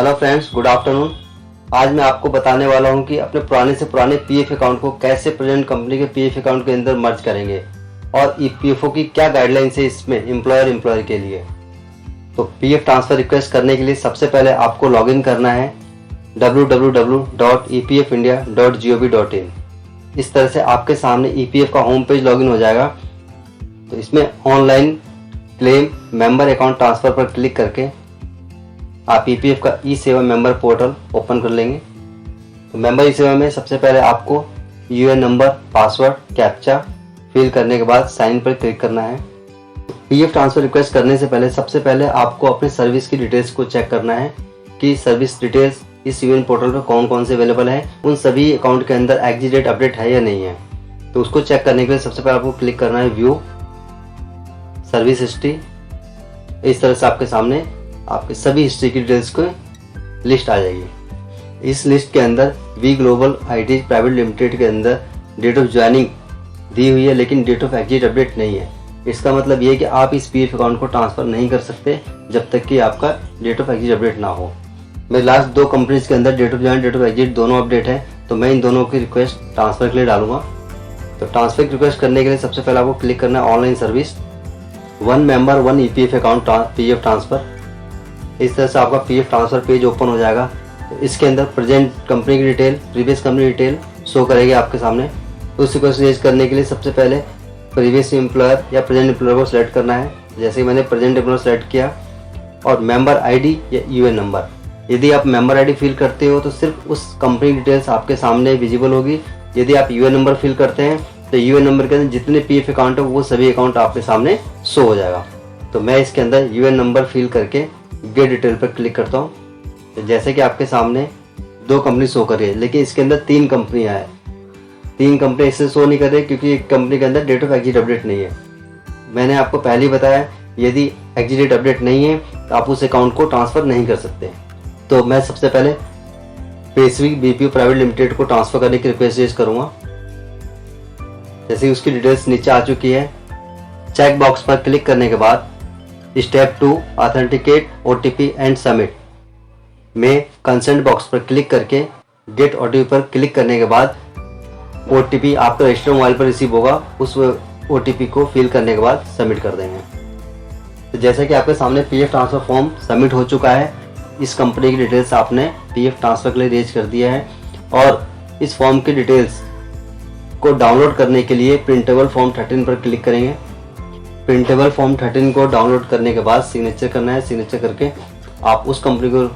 Hello friends, good afternoon. आज मैं आपको बताने वाला हूं कि अपने पुराने से पुराने पीएफ अकाउंट को कैसे प्रेजेंट कंपनी के पीएफ अकाउंट के अंदर मर्ज करेंगे और ईपीएफओ की क्या गाइडलाइंस है इसमें एम्प्लॉयर के लिए। तो पीएफ ट्रांसफर रिक्वेस्ट करने के लिए सबसे पहले आपको लॉगिन करना है www.epfindia.gov.in। इस तरह से आपके सामने ईपीएफ का होम पेज लॉगिन हो जाएगा। तो इसमें online claim member account transfer पर क्लिक करके आप ईपीएफ का ई सेवा मेंबर पोर्टल ओपन कर लेंगे। तो मेंबर ई सेवा में सबसे पहले आपको UAN number, password, captcha fill करने के बाद साइन पर क्लिक करना है। पीएफ ट्रांसफर रिक्वेस्ट करने से पहले सबसे पहले आपको अपने सर्विस की डिटेल्स को चेक करना है कि सर्विस डिटेल्स इस यूएन पोर्टल पर कौन कौन से अवेलेबल है, उन सभी अकाउंट के अंदर एग्जिट डेट अपडेट है या नहीं है। तो उसको चेक करने के लिए सबसे पहले आपको क्लिक करना है व्यू सर्विस हिस्ट्री। इस तरह से आपके सामने आपके सभी हिस्ट्री की डिटेल्स को लिस्ट आ जाएगी। इस लिस्ट के अंदर V global IT private limited के अंदर डेट ऑफ ज्वाइनिंग दी हुई है, लेकिन डेट ऑफ एग्जिट अपडेट नहीं है। इसका मतलब ये है कि आप इस पीएफ अकाउंट को ट्रांसफर नहीं कर सकते जब तक कि आपका डेट ऑफ एग्जिट अपडेट ना हो। मेरे लास्ट दो कंपनीज के अंदर date of join, date of exit दोनों अपडेट है, तो मैं इन दोनों की रिक्वेस्ट ट्रांसफर के लिए डालूंगा। तो ट्रांसफर की रिक्वेस्ट करने के लिए सबसे पहले आपको क्लिक करना है online service, one member one EPF account PF transfer. इस तरह से आपका पीएफ ट्रांसफर पेज ओपन हो जाएगा। तो इसके अंदर प्रेजेंट कंपनी की detail, previous company detail show करेगी आपके सामने। तो उस रिक्वेस्ट रेज करने के लिए सबसे पहले प्रीवियस एम्प्लॉयर या प्रेजेंट एम्प्लॉयर को सिलेक्ट करना है। जैसे मैंने प्रेजेंट एम्प्लॉयर सेलेक्ट किया, और मेंबर आईडी या यूएन नंबर। यदि आप मेंबर आईडी फिल करते हो तो सिर्फ उस कंपनी डिटेल्स आपके सामने विजिबल होगी। यदि आप यूएन नंबर फिल करते हैं तो यूएन नंबर के अंदर जितने पीएफ अकाउंट है वो सभी अकाउंट आपके सामने शो हो जाएगा। तो मैं इसके अंदर यूएन नंबर फिल करके गेट डिटेल पर क्लिक करता हूँ। तो जैसे कि आपके सामने दो कंपनी शो कर रही है, लेकिन इसके अंदर तीन कंपनियां हैं। तीन कंपनी इससे शो नहीं कर रही क्योंकि एक कंपनी के अंदर डेट ऑफ एग्जिट अपडेट नहीं है। मैंने आपको पहले ही बताया, यदि एग्जिट डेट अपडेट नहीं है तो आप उस अकाउंट को ट्रांसफर नहीं कर सकते। तो मैं सबसे पहले पेसिफिक बीपीओ प्राइवेट लिमिटेड को ट्रांसफर करने की रिक्वेस्ट रेज करूंगा। जैसे ही उसकी डिटेल्स नीचे आ चुकी है, चेक बॉक्स पर क्लिक करने के बाद step 2 authenticate OTP and submit में कंसेंट बॉक्स पर क्लिक करके गेट ओटीपी पर क्लिक करने के बाद ओटीपी आपका रजिस्टर मोबाइल पर रिसीव होगा। उस ओटीपी को फिल करने के बाद सबमिट कर देंगे। तो जैसे कि आपके सामने पीएफ ट्रांसफर फॉर्म सबमिट हो चुका है। इस कंपनी की डिटेल्स आपने पीएफ ट्रांसफर के लिए रेज कर दिया है, और इस फॉर्म की डिटेल्स को डाउनलोड करने के लिए प्रिंटेबल फॉर्म 13 पर क्लिक करेंगे। प्रिंटेबल फॉर्म 13 को डाउनलोड करने के बाद सिग्नेचर करना है। सिग्नेचर करके आप उस कंपनी को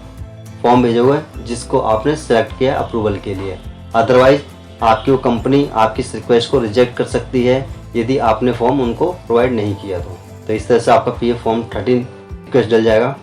फॉर्म भेजोगे जिसको आपने सेलेक्ट किया अप्रूवल के लिए। अदरवाइज आपकी वो कंपनी आपकी इस रिक्वेस्ट को रिजेक्ट कर सकती है यदि आपने फॉर्म उनको प्रोवाइड नहीं किया तो इस तरह से आपका पीएफ फॉर्म 13 रिक्वेस्ट डल जाएगा।